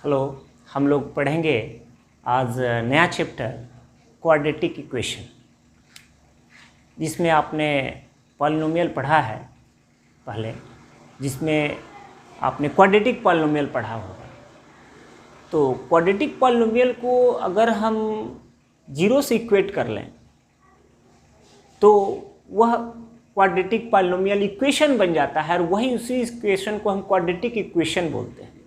Hello, हम लोग पढ़ेंगे आज नया चैप्टर क्वाड्रेटिक इक्वेशन, जिसमें आपने पॉलिनोमियल पढ़ा है पहले, जिसमें आपने क्वाड्रेटिक पॉलिनोमियल पढ़ा होगा। तो क्वाड्रेटिक पॉलिनोमियल को अगर हम जीरो से इक्वेट कर लें तो वह क्वाड्रेटिक पॉलिनोमियल इक्वेशन बन जाता है, और वही उसी इक्वेशन को हम क्वाड्रेटिक इक्वेशन बोलते हैं।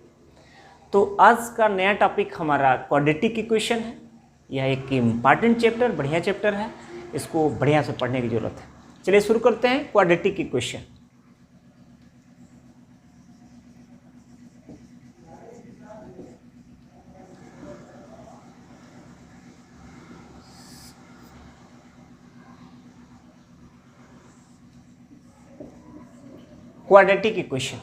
तो आज का नया टॉपिक हमारा क्वाड्रेटिक इक्वेशन है। यह एक इम्पॉर्टेंट चैप्टर, बढ़िया चैप्टर है, इसको बढ़िया से पढ़ने की ज़रूरत है। चलिए शुरू करते हैं quadratic equation. Quadratic equation,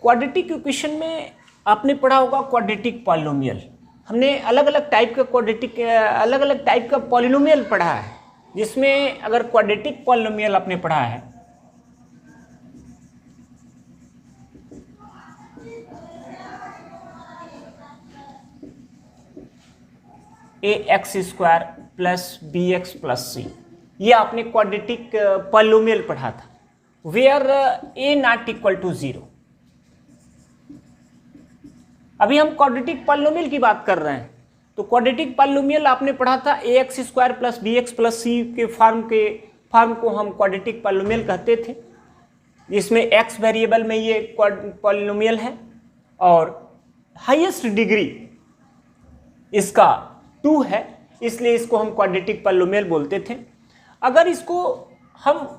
quadratic equation में आपने पढ़ा होगा क्वाड्रेटिक पॉलिनोमियल। हमने अलग अलग टाइप का पॉलिनोमियल पढ़ा है, जिसमें अगर क्वाड्रेटिक पॉलिनोमियल आपने पढ़ा है ax² plus bx plus c, ये आपने क्वाड्रेटिक पॉलिनोमियल पढ़ा था, where a not equal to 0। अभी हम क्वाड्रेटिक पॉलिनोमियल की बात कर रहे हैं। तो क्वाड्रेटिक पॉलिनोमियल आपने पढ़ा था ax² plus bx plus c के फॉर्म को हम क्वाड्रेटिक पॉलिनोमियल कहते थे, जिसमें x वेरिएबल में ये पॉलिनोमियल है और हाईएस्ट डिग्री इसका 2 है, इसलिए इसको हम क्वाड्रेटिक पॉलिनोमियल बोलते थे। अगर इसको हम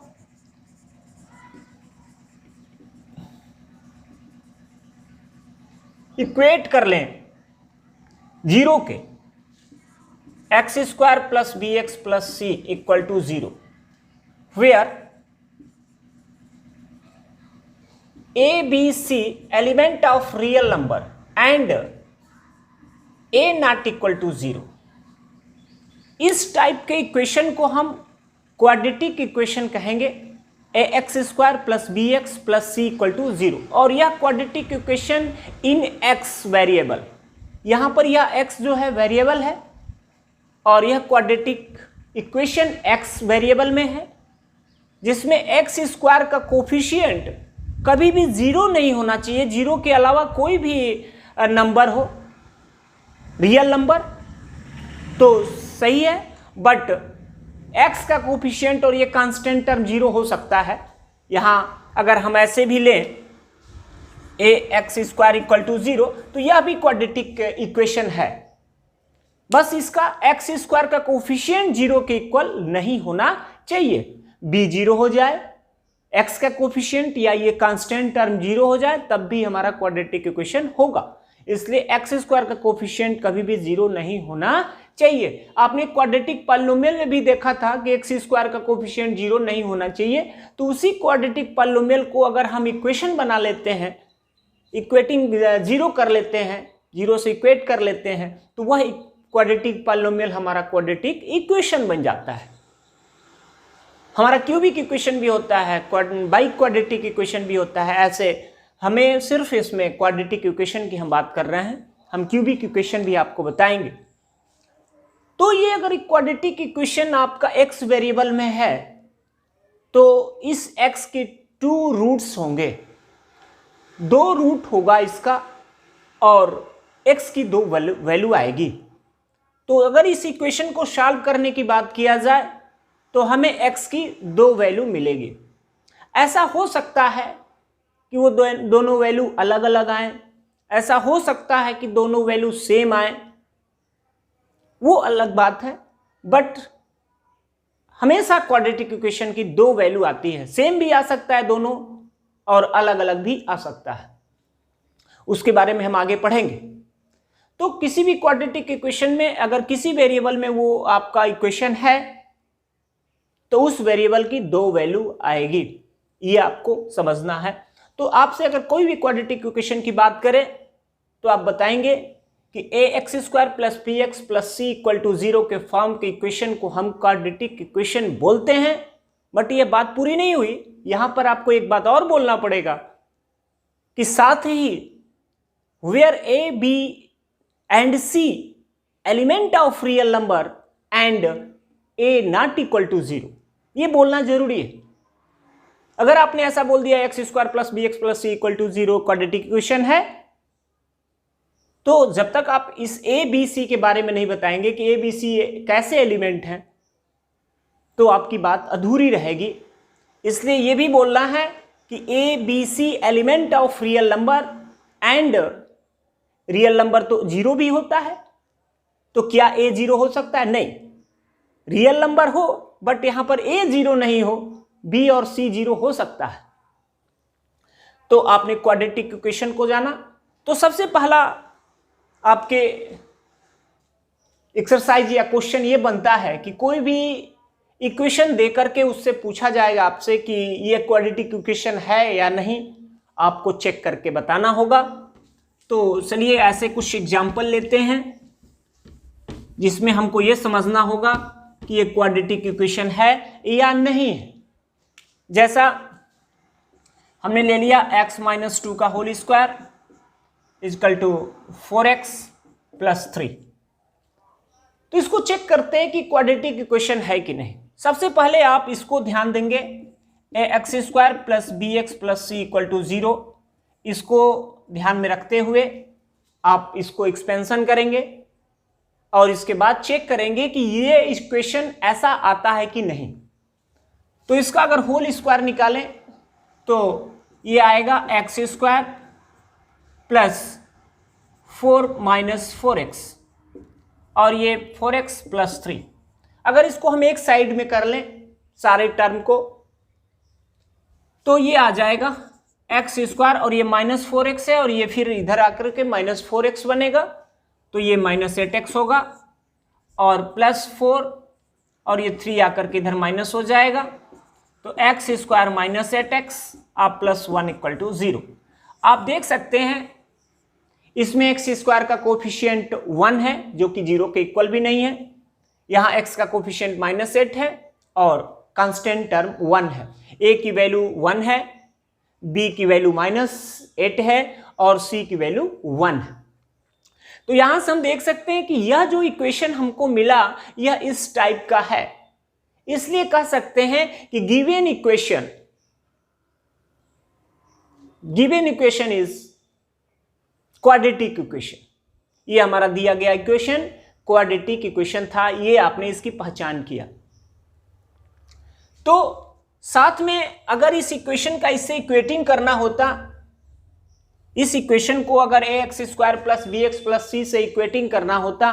इक्वेट कर लें जीरो के, x² plus bx plus c equal to 0, where a b c element of real number and a not equal to 0, इस टाइप के इक्वेशन को हम क्वाड्रेटिक इक्वेशन कहेंगे। ax² plus bx plus c equal to 0, और यह quadratic equation in x variable, यहाँ पर यह x जो है वेरिएबल है और यह क्वाड्रेटिक इक्वेशन x वेरिएबल में है, जिसमें x² का कोफिशिएंट कभी भी 0 नहीं होना चाहिए। 0 के अलावा कोई भी नंबर हो, रियल नंबर तो सही है, बट x का कोफिशिएंट और ये कांस्टेंट टर्म 0 हो सकता है। यहाँ अगर हम ऐसे भी लें ax² इक्वल टू 0, तो यह भी क्वाड्रेटिक इक्वेशन है, बस इसका x² का कोफिशिएंट 0 के इक्वल नहीं होना चाहिए। b 0 हो जाए, x का कोफिशिएंट या ये कांस्टेंट टर्म 0 हो जाए, तब भी हमारा क्वाड्रेटिक इक्वेशन होगा। इसलिए x² का कोफिशिएंट कभी भी 0 नहीं होना चाहिए। आपने क्वाड्रेटिक पॉलिनोमियल में भी देखा था कि x² का कोफिशिएंट 0 नहीं होना चाहिए। तो उसी क्वाड्रेटिक पॉलिनोमियल को अगर हम इक्वेशन बना लेते हैं, इक्वेटिंग 0 कर लेते हैं, 0 से इक्वेट कर लेते हैं, तो वह क्वाड्रेटिक पॉलिनोमियल हमारा क्वाड्रेटिक इक्वेशन बन जाता है। हमारा क्यूबिक इक्वेशन भी होता है, बाई क्वाड्रेटिक इक्वेशन भी होता है। ऐसे हमें सिर्फ इसमें क्वाड्रेटिक इक्वेशन की हम बात कर रहे हैं, हम क्यूबिक इक्वेशन भी आपको बताएंगे। तो ये अगर क्वाड्रेटिक इक्वेशन आपका x वेरिएबल में है, तो इस x के 2 रूट्स होंगे, 2 रूट होगा इसका, और x की 2 वैल्यू आएगी। तो अगर इस इक्वेशन को सॉल्व करने की बात किया जाए तो हमें x की 2 वैल्यू मिलेगी। ऐसा हो सकता है कि वो दोनों वैल्यू अलग अलग आए, ऐसा हो सकता है कि दोनों वैल्यू सेम आए, वो अलग बात है, बट हमेशा क्वाड्रेटिक इक्वेशन की 2 वैल्यू आती है। सेम भी आ सकता है दोनों, और अलग अलग भी आ सकता है, उसके बारे में हम आगे पढ़ेंगे। तो किसी भी क्वाड्रेटिक इक्वेशन में अगर किसी वेरिएबल में वो आपका इक्वेशन है, तो उस वेरिएबल की 2 वैल्यू आएगी, ये आपको समझना है। तो आपसे अगर कोई भी क्वाड्रेटिक इक्वेशन की बात करें तो आप बताएंगे कि ax² plus bx plus c equal to 0 के फॉर्म के इक्वेशन को हम क्वाड्रेटिक इक्वेशन बोलते हैं। बट ये बात पूरी नहीं हुई, यहां पर आपको एक बात और बोलना पड़ेगा कि साथ ही where A, B and C element of real number and A not equal to 0, ये बोलना जरूरी है। अगर आपने ऐसा बोल दिया x square plus b x plus c equal to 0 quadratic equation है, तो जब तक आप इस ए बी सी के बारे में नहीं बताएंगे कि ए बी सी कैसे एलिमेंट हैं, तो आपकी बात अधूरी रहेगी। इसलिए यह भी बोलना है कि a b c element of real number and real number तो 0 भी होता है, तो क्या ए 0 हो सकता है? नहीं, रियल नंबर हो बट यहां पर ए 0 नहीं हो, बी और सी 0 हो सकता है। तो आपने क्वाड्रेटिक इक्वेशन को जाना। तो सबसे पहला आपके एक्सरसाइज या क्वेश्चन ये बनता है कि कोई भी इक्वेशन देकर के उससे पूछा जाएगा आपसे कि ये क्वाड्रेटिक इक्वेशन है या नहीं, आपको चेक करके बताना होगा। तो चलिए ऐसे कुछ एग्जाम्पल लेते हैं जिसमें हमको ये समझना होगा कि ये क्वाड्रेटिक इक्वेशन है या नहीं है। जैसा हमने ले लिया x माइनस 2 का whole square equal to 4x plus 3। तो इसको चेक करते हैं कि क्वाड्रेटिक इक्वेशन है कि नहीं। सबसे पहले आप इसको ध्यान देंगे, x square plus b x plus c equal to 0, इसको ध्यान में रखते हुए आप इसको एक्सपेंशन करेंगे और इसके बाद चेक करेंगे कि ये इक्वेशन ऐसा आता है कि नहीं। तो इसका अगर होल स्क्वायर निकालें तो ये आएगा x square plus 4 minus 4x और ये 4x प्लस 3। अगर इसको हम एक साइड में कर लें सारे टर्म को, तो ये आ जाएगा एक्स स्क्वायर और ये माइनस 4x है और ये फिर इधर आकर के माइनस 4x बनेगा, तो ये माइनस 8x होगा और प्लस 4 और ये 3 आकर के इधर माइनस हो जाएगा। तो एक्स स्क्वायर माइनस 8x आप प्लस 1 इक्वल टू 0। आप देख सकते हैं इसमें एक्स स्क्वायर का कोफिशिएंट 1 है जो कि 0 के इक्वल भी नहीं है। यहाँ x का कोफिशिएंट माइनस 8 है और कांस्टेंट टर्म 1 है। a की वैल्यू 1 है, b की वैल्यू माइनस 8 है और c की वैल्यू 1 है। तो यहां से हम देख सकते हैं कि यह जो इक्वेशन हमको मिला यह इस टाइप का है। इसलिए कह सकते हैं कि given equation is quadratic equation. ये हमारा दिया गया इक्वेशन क्वाड्रेटिक इक्वेशन था, ये आपने इसकी पहचान किया। तो साथ में अगर इस इक्वेशन का इससे इक्वेटिंग करना होता, इस इक्वेशन को अगर a x square plus b x plus c से इक्वेटिंग करना होता,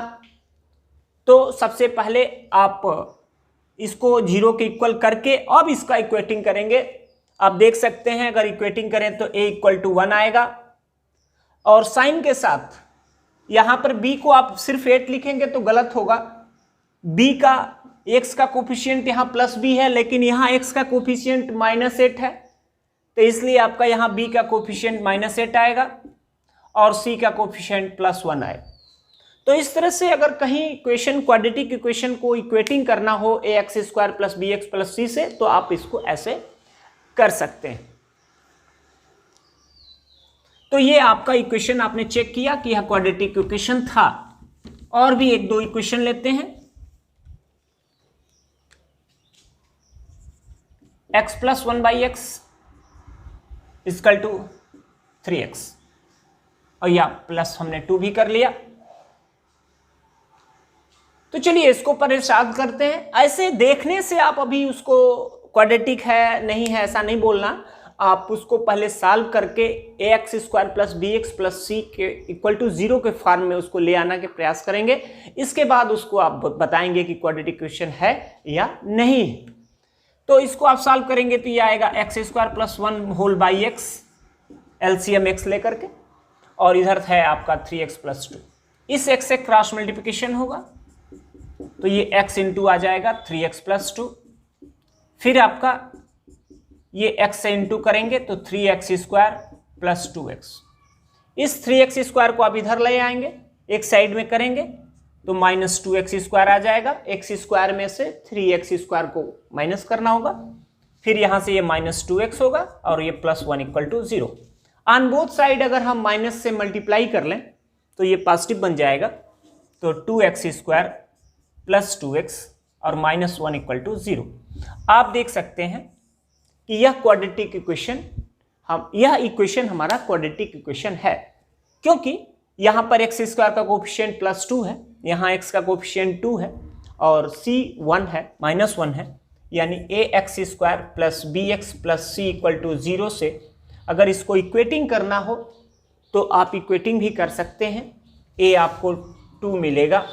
तो सबसे पहले आप इसको 0 के इक्वल करके अब इसका इक्वेटिंग करेंगे। आप देख सकते हैं अगर इक्वेटिंग करें तो a इक्वल टू 1 आएगा और साइन के साथ यहां पर b को आप सिर्फ 8 लिखेंगे तो गलत होगा। b का x का कोफिशिएंट यहां प्लस b है लेकिन यहां x का कोफिशिएंट माइनस 8 है, तो इसलिए आपका यहां b का कोफिशिएंट माइनस 8 आएगा और c का कोफिशिएंट प्लस 1 आएगा। तो इस तरह से अगर कहीं इक्वेशन क्वाड्रेटिक इक्वेशन को इक्वेटिंग करना हो a x square plus b x plus c से, तो आप इसको ऐसे कर सकते हैं। तो ये आपका इक्वेशन आपने चेक किया कि यह क्वाड्रेटिक इक्वेशन था। और भी एक दो इक्वेशन लेते हैं। x plus 1/x equal to 3x और या प्लस हमने 2 भी कर लिया। तो चलिए इसको परेशान करते हैं। ऐसे देखने से आप अभी उसको क्वाड्रेटिक है नहीं है ऐसा नहीं बोलना, आप उसको पहले सॉल्व करके a x square plus b x plus c के इक्वल टू 0 के फॉर्म में उसको ले आना के प्रयास करेंगे। इसके बाद उसको आप बताएंगे कि क्वाड्रेटिक इक्वेशन है या नहीं। तो इसको आप सॉल्व करेंगे तो ये आएगा x square plus 1 whole by x, LCM x लेकर के, और इधर है आपका 3x प्लस 2। इस x से क्रॉस मल्टीप्लिकेशन होगा तो ये x इंटू आ जाएगा 3x प्लस 2। फिर आपका ये x से इंटू करेंगे तो 3x स्क्वायर प्लस 2x। इस 3x स्क्वायर को आप इधर ले आएंगे, एक साइड में करेंगे तो माइनस 2x स्क्वायर आ जाएगा। x स्क्वायर में से 3x स्क्वायर को माइनस करना होगा, फिर यहां से ये माइनस 2x होगा और ये plus 1 equal to 0। On both side अगर हम माइनस से मल्टीप्लाई कर लें तो ये पॉजिटिव बन जाएगा, तो 2x² प्लस 2x और -1 इक्वल टू 0। आप देख सकते हैं कि यह क्वाड्रेटिक इक्वेशन यह इक्वेशन हमारा क्वाड्रेटिक इक्वेशन है, क्योंकि यहां पर x² का कोफिशिएंट +2 है, यहां x का कोफिशिएंट 2 है और c 1 है, -1 है, यानी ax² plus bx plus c equal to 0 से अगर इसको इक्वेटिंग करना हो तो आप इक्वेटिंग भी कर सकते हैं। a आपको 2 मिलेगा,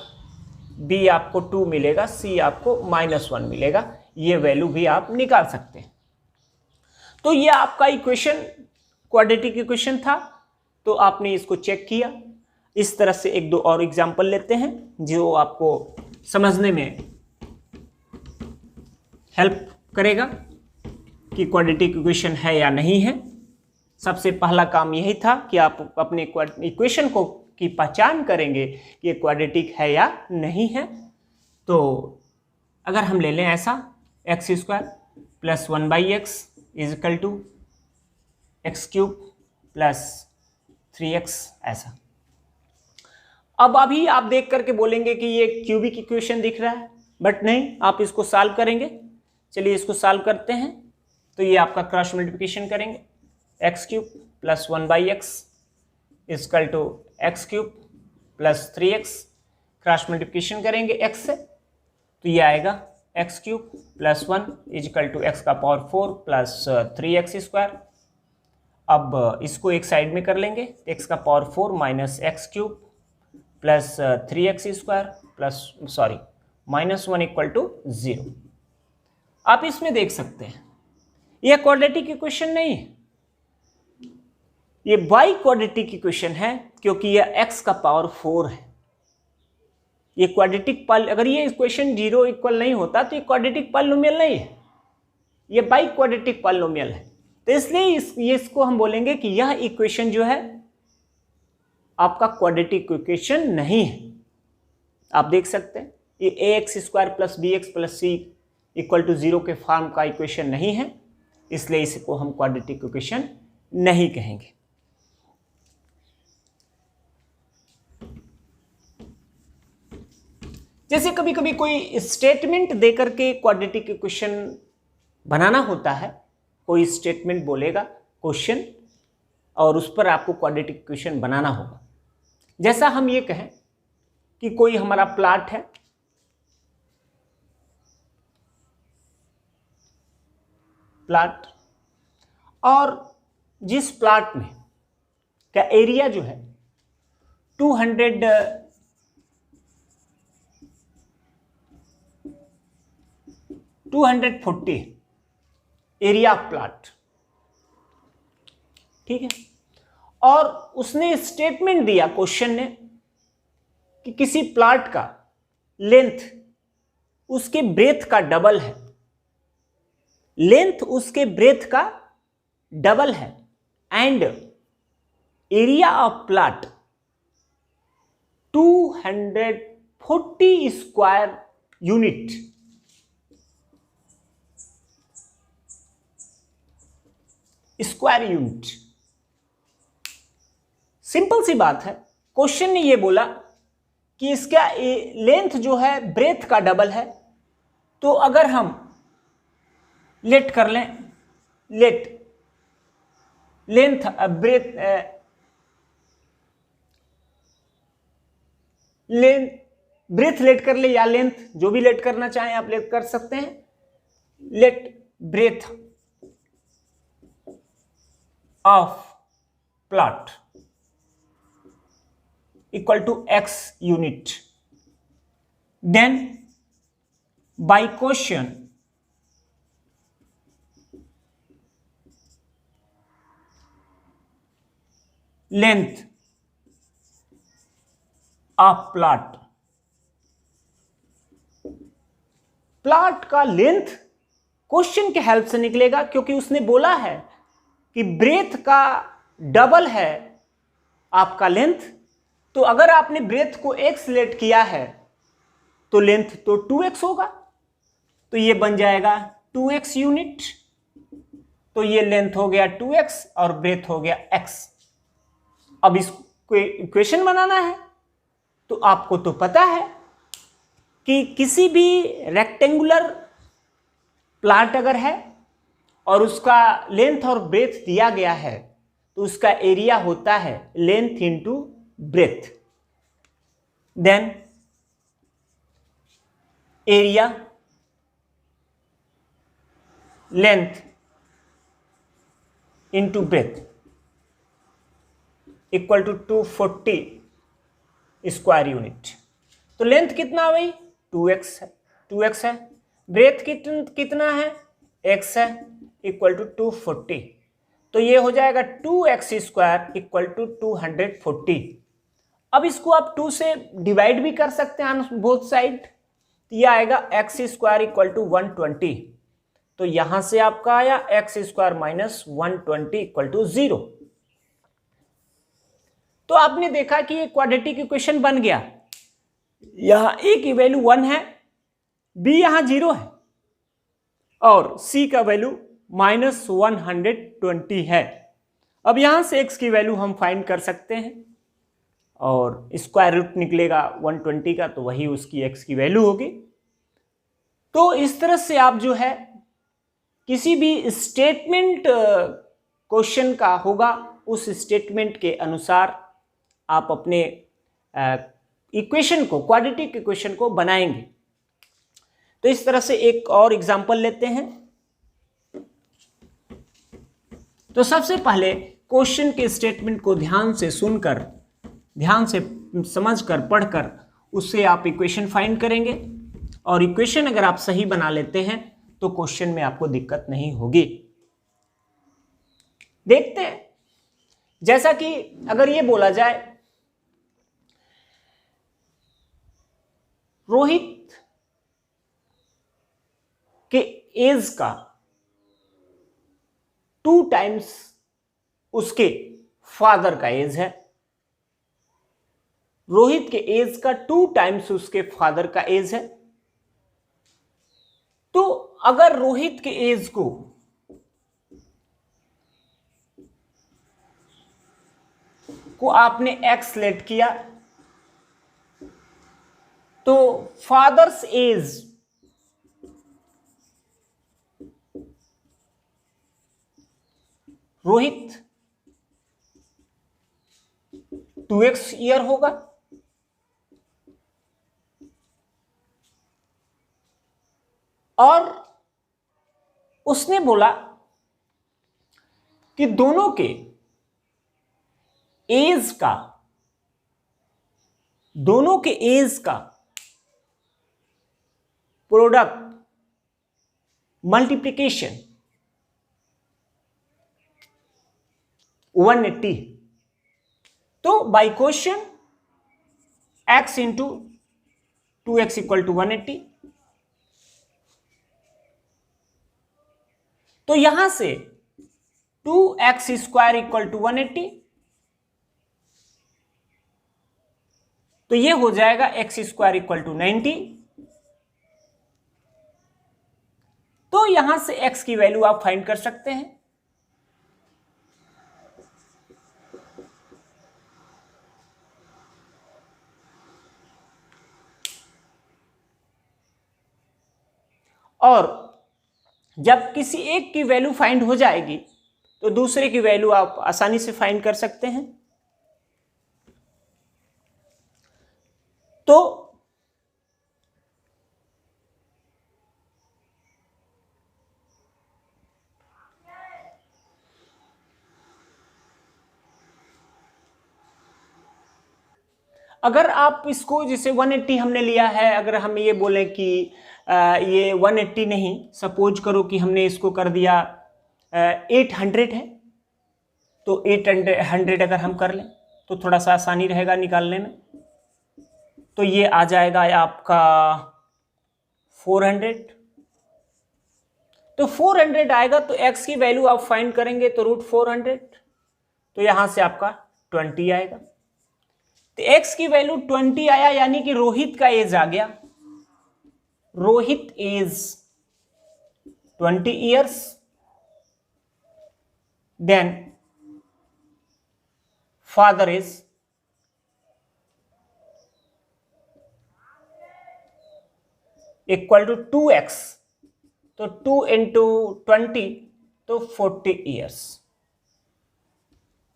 b आपको 2 मिलेगा, c आपको -1 मिलेगा, ये वैल्यू भी आप निकाल सकते हैं। तो ये आपका इक्वेशन क्वाड्रेटिक इक्वेशन था, तो आपने इसको चेक किया। इस तरह से एक दो और एग्जांपल लेते हैं जो आपको समझने में हेल्प करेगा कि क्वाड्रेटिक इक्वेशन है या नहीं है। सबसे पहला काम यही था कि आप अपने इक्वेशन को की पहचान करेंगे कि ये क्वाड्रेटिक है या नहीं है। तो अगर हम ले लें ऐसा x² plus 1/x is equal to x³ plus 3x, ऐसा। अब अभी आप देख करके बोलेंगे कि ये क्यूबिक इक्वेशन दिख रहा है, बट नहीं, आप इसको सॉल्व करेंगे। चलिए इसको सॉल्व करते हैं। तो ये आपका क्रॉस मल्टीप्लिकेशन करेंगे, x³ plus 1/x is equal to x³ plus 3x, cross multiplication करेंगे x से, तो ये आएगा x³ plus 1 is equal to x का पावर 4 प्लस 3x²। अब इसको एक साइड में कर लेंगे, x का power 4 minus x³ plus 3x² plus -1 equal to 0। आप इसमें देख सकते हैं यह क्वाड्रेटिक इक्वेशन नहीं है, ये बाई क्वाड्रेटिक इक्वेशन है, क्योंकि यह x का पावर 4 है। ये क्वाड्रेटिक अगर ये इक्वेशन 0 इक्वल नहीं होता तो ये क्वाड्रेटिक पॉलिनोमियल नहीं है, ये बाई क्वाड्रेटिक पॉलिनोमियल है। तो इसलिए इसको हम बोलेंगे कि यह इक्वेशन जो है आपका क्वाड्रेटिक इक्वेशन नहीं है। आप देख सकते हैं ये ax² plus bx plus c equal to 0 के फॉर्म का इक्वेशन नहीं है, इसलिए इसको हम क्वाड्रेटिक इक्वेशन नहीं कहेंगे। जैसे कभी कभी कोई स्टेटमेंट देकर के क्वाड्रेटिक इक्वेशन बनाना होता है, कोई स्टेटमेंट बोलेगा क्वेश्चन और उस पर आपको क्वाड्रेटिक इक्वेशन बनाना होगा। जैसा हम ये कहें कि कोई हमारा प्लॉट है, प्लॉट, और जिस प्लॉट में का एरिया जो है 240 एरिया ऑफ प्लॉट, ठीक है, और उसने स्टेटमेंट दिया क्वेश्चन ने कि किसी प्लॉट का लेंथ उसके ब्रेथ का डबल है, लेंथ उसके ब्रेथ का डबल है, and area of plot 240 square unit. Square unit, simple सी बात है। क्वेश्चन ने ये बोला कि इसका लेंथ जो है ब्रेथ का डबल है, तो अगर हम लेट कर लें, let length breadth breadth let कर ले या लेंथ, जो भी लेट करना चाहें आप लेट कर सकते हैं। Let breadth of plot equal to x unit, then by question length of plot, plot का लेंथ क्वेश्चन के हेल्प से निकलेगा, क्योंकि उसने बोला है कि ब्रेथ का डबल है आपका लेंथ। तो अगर आपने ब्रेथ को x लेट किया है तो लेंथ तो 2x होगा, तो ये बन जाएगा 2x यूनिट। तो ये लेंथ हो गया 2x और ब्रेथ हो गया x। अब इसको इक्वेशन बनाना है, तो आपको तो पता है कि किसी भी रेक्टेंगुलर प्लाट अगर है और उसका लेंथ और ब्रेथ दिया गया है तो उसका एरिया होता है length into breadth. Then area length into breadth equal to 240 square unit. तो लेंथ कितना भाई 2x है, ब्रेथ कितना है x है, इक्वल टू 240। तो ये हो जाएगा 2x स्क्वायर इक्वल टू 240। अब इसको आप 2 से डिवाइड भी कर सकते हैं ऑन बोथ साइड, तो ये आएगा x स्क्वायर इक्वल टू 120। तो यहां से आपका आया x square minus 120 equal to 0। तो आपने देखा कि ये क्वाड्रेटिक इक्वेशन बन गया। यहां a की वैल्यू 1 है, b यहां 0 है और c का वैल्यू माइनस 120 है। अब यहां से x की वैल्यू हम फाइंड कर सकते हैं और स्क्वायर रूट निकलेगा 120 का, तो वही उसकी x की वैल्यू होगी। तो इस तरह से आप जो है किसी भी स्टेटमेंट क्वेश्चन का होगा उस स्टेटमेंट के अनुसार आप अपने इक्वेशन को, क्वाड्रेटिक इक्वेशन को बनाएंगे। तो इस तरह से एक और एग्जांपल लेते हैं। तो सबसे पहले क्वेश्चन के स्टेटमेंट को ध्यान से सुनकर, ध्यान से समझकर, पढ़कर उससे आप इक्वेशन फाइंड करेंगे और इक्वेशन अगर आप सही बना लेते हैं तो क्वेश्चन में आपको दिक्कत नहीं होगी। देखते हैं, जैसा कि अगर ये बोला जाए रोहित के एज का 2 टाइम्स उसके फादर का एज है, रोहित के एज का 2 टाइम्स उसके फादर का एज है। तो अगर रोहित के एज को आपने x लेट किया तो father's age Rohit 2x year होगा और उसने बोला कि दोनों के एज का प्रोडक्ट मल्टीप्लिकेशन 180। तो by question x into 2x equal to 180। तो यहां से 2x स्क्वायर इक्वल टू 180, तो ये हो जाएगा x स्क्वायर इक्वल टू 90। तो यहां से x की वैल्यू आप फाइंड कर सकते हैं। और जब किसी एक की वैल्यू फाइंड हो जाएगी तो दूसरे की वैल्यू आप आसानी से फाइंड कर सकते हैं। तो अगर आप इसको जैसे 180 हमने लिया है, अगर हम ये बोले कि ये 180 नहीं, सपोज करो कि हमने इसको कर दिया 800 है, तो 800 अगर हम कर लें तो थोड़ा सा आसानी रहेगा निकालने में। तो ये आ जाएगा आपका 400। तो 400 आएगा तो x की वैल्यू आप फाइंड करेंगे तो √400, तो यहां से आपका 20 आएगा। तो x की वैल्यू 20 आया, यानी कि रोहित का एज आ गया, Rohit age 20 years then father is equal to 2x, तो 2 इंटू 20 तो 40 ईयर्स।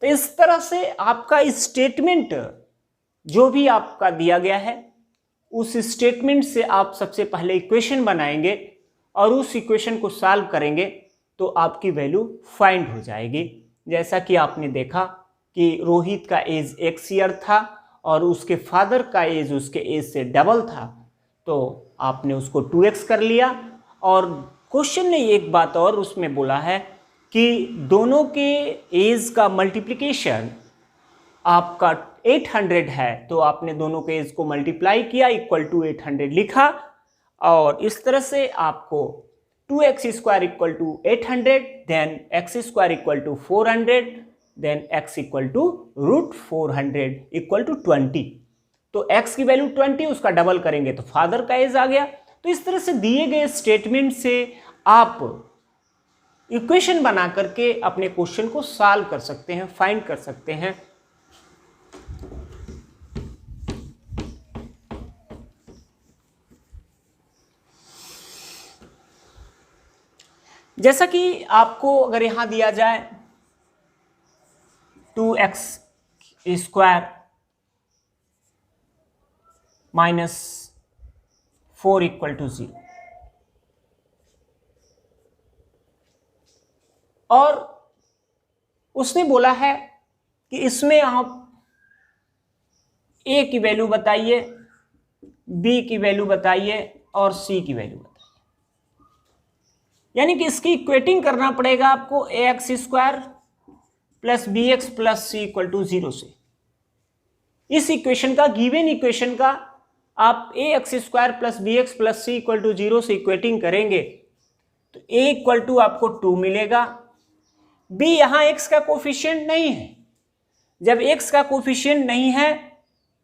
तो इस तरह से आपका स्टेटमेंट जो भी आपका दिया गया है उस स्टेटमेंट से आप सबसे पहले इक्वेशन बनाएंगे और उस इक्वेशन को सॉल्व करेंगे तो आपकी वैल्यू फाइंड हो जाएगी। जैसा कि आपने देखा कि रोहित का एज x ईयर था और उसके फादर का एज उसके एज से डबल था, तो आपने उसको 2x कर लिया। और क्वेश्चन ने एक बात और उसमें बोला है कि दोनों के एज का मल्टीप्लिकेशन आपका 800 है, तो आपने दोनों के एज को मल्टीप्लाई किया इक्वल टू 800 लिखा और इस तरह से आपको 2x square equal to 800, then x square equal to 400, then x equal to root 400 equal to 20। तो x की वैल्यू 20, उसका डबल करेंगे तो फादर का एज आ गया। तो इस तरह से दिए गए स्टेटमेंट से आप इक्वेशन बना करके अपने क्वेश्चन को सॉल्व कर सकते हैं, फाइंड कर सकते हैं। जैसा कि आपको अगर यहां दिया जाए 2x square minus 4 equal to 0, और उसने बोला है कि इसमें आप a की वैल्यू बताइए, b की वैल्यू बताइए और c की वैल्यू बताइए। यानी कि इसकी इक्वेटिंग करना पड़ेगा आपको ax square plus bx plus c equal to 0 से। इस इक्वेशन का, गिवन इक्वेशन का आप ax square plus bx plus c equal to 0 से इक्वेटिंग करेंगे तो a इक्वल टू आपको 2 मिलेगा। b यहां x का कोफिशिएंट नहीं है, जब x का कोफिशिएंट नहीं है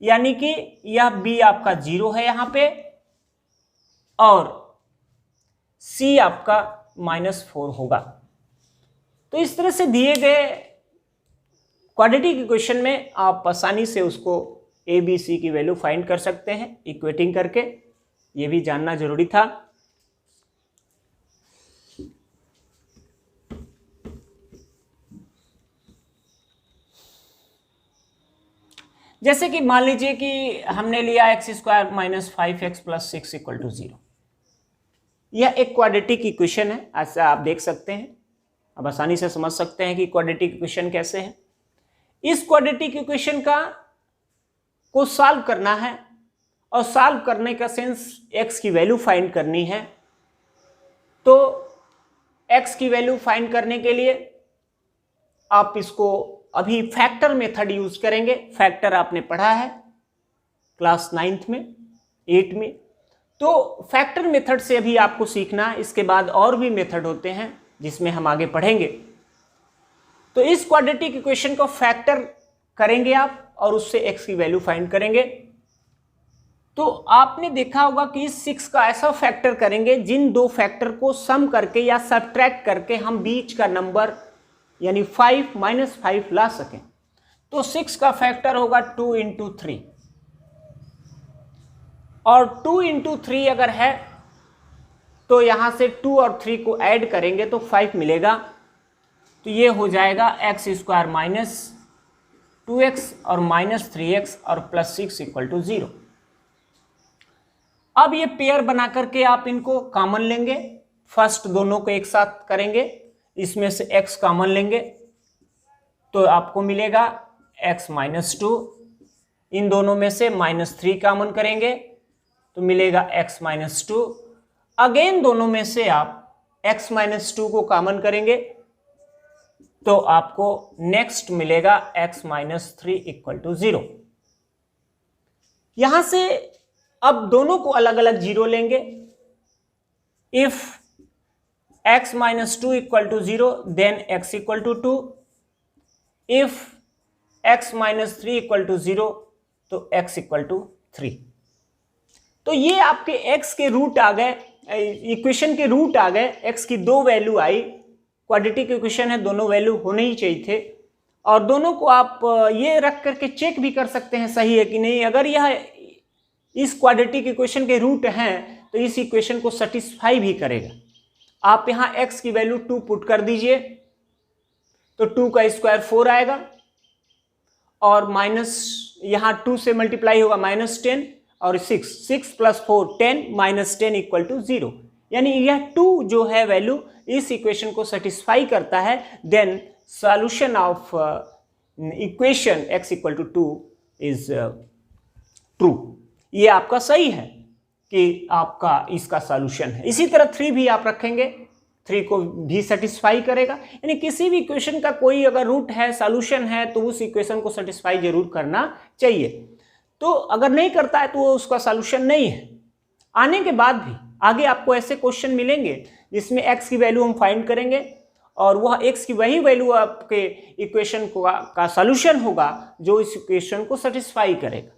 यानी कि यह b आपका 0 है यहां पे, और c आपका -4 होगा। तो इस तरह से दिए गए क्वाड्रेटिक इक्वेशन में आप आसानी से उसको a b c की वैल्यू फाइंड कर सकते हैं इक्वेटिंग करके, ये भी जानना जरूरी था। जैसे कि मान लीजिए कि हमने लिया x square minus 5x plus 6 equal to 0। यह एक क्वाड्रेटिक इक्वेशन है, ऐसा आप देख सकते हैं, अब आसानी से समझ सकते हैं कि क्वाड्रेटिक इक्वेशन कैसे है। इस क्वाड्रेटिक इक्वेशन को सॉल्व करना है, और सॉल्व करने का सेंस x की वैल्यू फाइंड करनी है। तो x की वैल्यू फाइंड करने के लिए आप इसको अभी फैक्टर मेथड यूज करेंगे। फैक्टर आपने पढ़ा है क्लास 9th में, 8 में। तो फैक्टर मेथड से अभी आपको सीखना, इसके बाद और भी मेथड होते हैं जिसमें हम आगे पढ़ेंगे। तो इस क्वाड्रेटिक इक्वेशन को फैक्टर करेंगे आप और उससे x की वैल्यू फाइंड करेंगे। तो आपने देखा होगा कि इस 6 का ऐसा फैक्टर करेंगे जिन दो फैक्टर को सम करके या सब्ट्रैक्ट करके हम बीच का नंबर यानी 5 - 5 ला सकें। तो 6 का फैक्टर होगा 2 × 3, और 2 × 3 अगर है तो यहां से 2 और 3 को ऐड करेंगे तो 5 मिलेगा। तो ये हो जाएगा x स्क्वायर माइनस 2x और माइनस 3x और प्लस 6 इक्वल टू 0। अब ये पेयर बना करके आप इनको कॉमन लेंगे, फर्स्ट दोनों को एक साथ करेंगे, इसमें से x कॉमन लेंगे तो आपको मिलेगा x - 2, इन दोनों में से -3 कॉमन करेंगे तो मिलेगा x - 2। अगेन दोनों में से आप x - 2 को कॉमन करेंगे तो आपको नेक्स्ट मिलेगा x - 3 इक्वल टू 0। यहां से अब दोनों को अलग अलग जीरो लेंगे। If x - 2 equal to 0 then x equal to 2, if x - 3 equal to 0 तो x इक्वल टू 3। तो ये आपके x के रूट आ गए, इक्वेशन के रूट आ गए, x की दो वैल्यू आई क्वाड्रेटिक इक्वेशन है, दोनों वैल्यू होने ही चाहिए थे, और दोनों को आप ये रख करके चेक भी कर सकते हैं सही है कि नहीं। अगर यह इस क्वाड्रेटिक इक्वेशन के रूट हैं तो इस इक्वेशन को सेटिस्फाई भी करेगा। आप यहाँ x की वैल्यू 2 पुट कर दीजिए तो 2 का स्क्वायर 4 आएगा, और माइनस यहाँ 2 से मल्टीप्लाई होगा -10 और 6 प्लस 4 10 -10 इक्वल टू 0, यानी यह 2 जो है वैल्यू इस इक्वेशन को सेटिस्फाई करता है। Then solution of equation x equal to 2 is true. ये आपका सही है कि आपका इसका सॉल्यूशन है। इसी तरह 3 भी आप रखेंगे, 3 को भी सेटिस्फाई करेगा, यानी किसी भी इक्वेशन का कोई अगर रूट है, सॉल्यूशन है, तो उस इक्वेशन को सेटिस्फाई जरूर करना चाहिए। तो अगर नहीं करता है तो वो उसका सॉल्यूशन नहीं है। आने के बाद भी आगे आपको ऐसे क्वेश्चन मिलेंगे जिसमें x की वैल्यू हम फाइंड करेंगे और वह x की वही वैल्यू आपके इक्वेशन का सॉल्यूशन होगा जो इस इक्वेशन को सेटिस्फाई करेगा।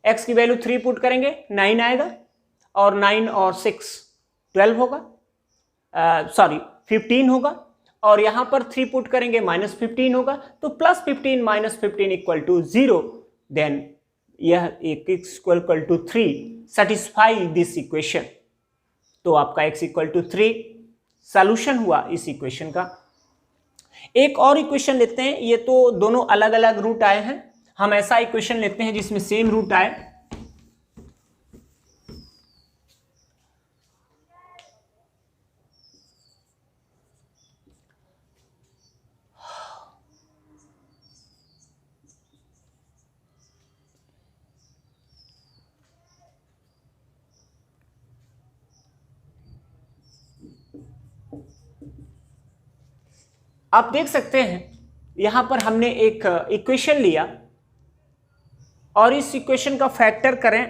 x की वैल्यू 3 पुट करेंगे 9 आएगा, और 9 और 6 12 होगा, 15 होगा, और यहां पर 3 पुट करेंगे -15 होगा, तो +15 -15 इक्वल टू 0। देन यह x equal to 3 satisfy this equation. तो आपका x इक्वल टू 3 सॉल्यूशन हुआ इस इक्वेशन का। एक और इक्वेशन लेते हैं, ये तो दोनों अलग अलग रूट आए हैं, हम ऐसा इक्वेशन लेते हैं जिसमें सेम रूट आए। आप देख सकते हैं यहां पर हमने एक इक्वेशन लिया और इस इक्वेशन का फैक्टर करें,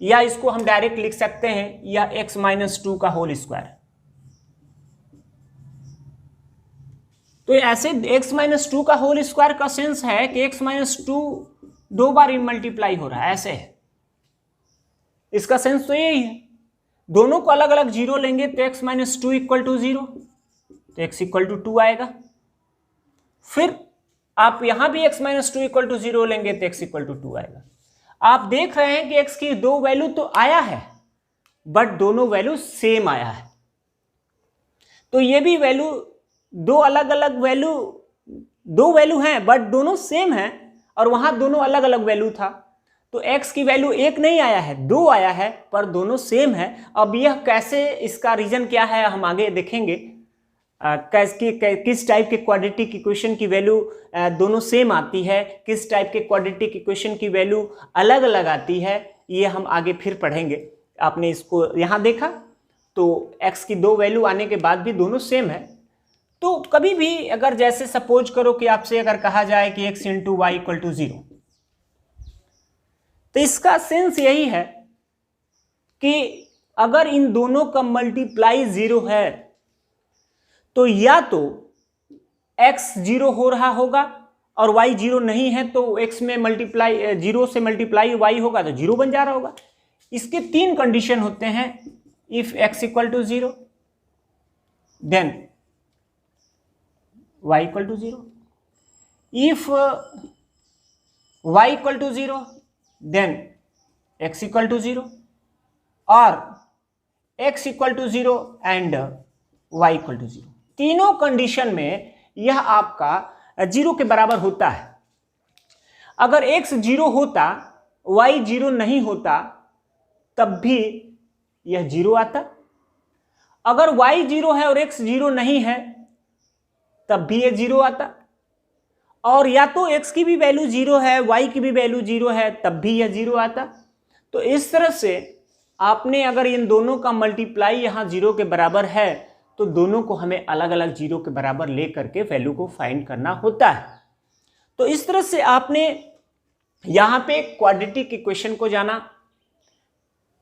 या इसको हम डायरेक्ट लिख सकते हैं या x-2 का होल स्क्वायर। तो ऐसे x-2 का होल स्क्वायर का सेंस है कि x-2 2 बार मल्टीप्लाई हो रहा है, ऐसे है। इसका सेंस तो यही है। दोनों को अलग अलग जीरो लेंगे तो x-2 इक्वल टू 0, तो x इक्वल टू 2 आएगा। फिर आप यहां भी x-2 इक्वल टू 0 लेंगे तो x इक्वल टू 2 आएगा। आप देख रहे हैं कि x की 2 वैल्यू तो आया है, बट दोनों वैल्यू सेम आया है। तो ये भी वैल्यू दो अलग अलग वैल्यू, 2 वैल्यू हैं बट दोनों सेम हैं, और वहां दोनों अलग अलग वैल्यू था। तो x की वैल्यू 1 नहीं आया है, 2 आया है, पर दोनों सेम है। अब यह कैसे, इसका रीजन क्या है हम आगे देखेंगे। किस टाइप के क्वाड्रेटिक इक्वेशन की वैल्यू दोनों सेम आती है, किस टाइप के क्वाड्रेटिक इक्वेशन की वैल्यू अलग अलग आती है, ये हम आगे फिर पढ़ेंगे। आपने इसको यहाँ देखा तो x की 2 वैल्यू आने के बाद भी दोनों सेम है। तो कभी भी अगर जैसे सपोज करो कि आपसे अगर कहा जाए कि x into y equal to 0, तो इसका सेंस यही है कि अगर इन दोनों का मल्टीप्लाई 0 है तो या तो x 0 हो रहा होगा और y 0 नहीं है, तो x में मल्टीप्लाई 0 से मल्टीप्लाई y होगा तो 0 बन जा रहा होगा। इसके 3 कंडीशन होते हैं। If x equal to 0 then y equal to 0, if y equal to 0 then x equal to 0, और x equal to 0 and y equal to 0। तीनों कंडीशन में यह आपका 0 के बराबर होता है। अगर x 0 होता, y 0 नहीं होता, तब भी यह 0 आता। अगर y 0 है और x 0 नहीं है, तब भी यह 0 आता। और या तो x की भी वैल्यू 0 है, y की भी वैल्यू 0 है, तब भी यह 0 आता। तो इस तरह से आपने अगर इन दोनों का मल्टीप्लाई यहां 0 के बराबर है तो दोनों को हमें अलग अलग 0 के बराबर ले करके वैल्यू को फाइंड करना होता है। तो इस तरह से आपने यहां पे क्वाड्रेटिक इक्वेशन को जाना।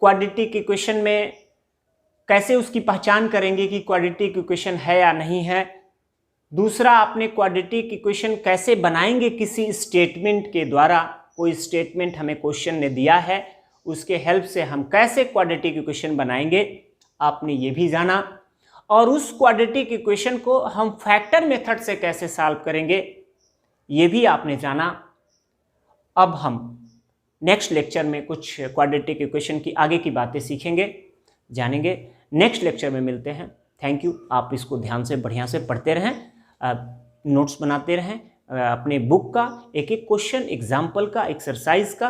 क्वाड्रेटिक इक्वेशन में कैसे उसकी पहचान करेंगे कि क्वाड्रेटिक इक्वेशन है या नहीं है। दूसरा, आपने क्वाड्रेटिक इक्वेशन कैसे बनाएंगे किसी स्टेटमेंट के द्वारा। कोई स्टेटमेंट हमें क्वेश्चन ने दिया है, उसके हेल्प से हम कैसे क्वाड्रेटिक इक्वेशन बनाएंगे, आपने ये भी जाना। और उस क्वाड्रेटिक इक्वेशन को हम फैक्टर मेथड से कैसे सॉल्व करेंगे ये भी आपने जाना। अब हम नेक्स्ट लेक्चर में कुछ क्वाड्रेटिक इक्वेशन की आगे की बातें सीखेंगे, जानेंगे। नेक्स्ट लेक्चर में मिलते हैं। Thank you. आप इसको ध्यान से बढ़िया से पढ़ते रहें, नोट्स बनाते रहें, अपने बुक का एक एक क्वेश्चन, एग्जाम्पल का, एक्सरसाइज का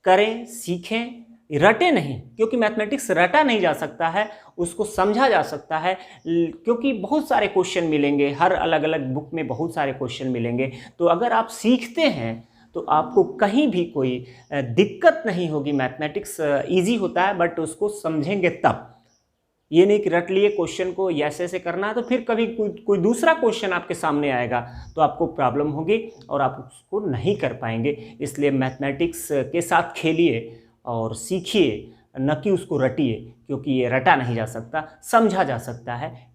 करें, सीखें, रटे नहीं, क्योंकि मैथमेटिक्स रटा नहीं जा सकता है, उसको समझा जा सकता है, क्योंकि बहुत सारे क्वेश्चन मिलेंगे, हर अलग अलग बुक में बहुत सारे क्वेश्चन मिलेंगे। तो अगर आप सीखते हैं तो आपको कहीं भी कोई दिक्कत नहीं होगी। मैथमेटिक्स इजी होता है, बट उसको समझेंगे तब। ये नहीं कि रट लिए क्वेश्चन को ऐसे ऐसे करना है, तो फिर कभी कोई दूसरा क्वेश्चन आपके सामने आएगा तो आपको प्रॉब्लम होगी और आप उसको नहीं कर पाएंगे। इसलिए मैथमेटिक्स के साथ खेलिए और सीखिए, न कि उसको रटिए, क्योंकि ये रटा नहीं जा सकता, समझा जा सकता है।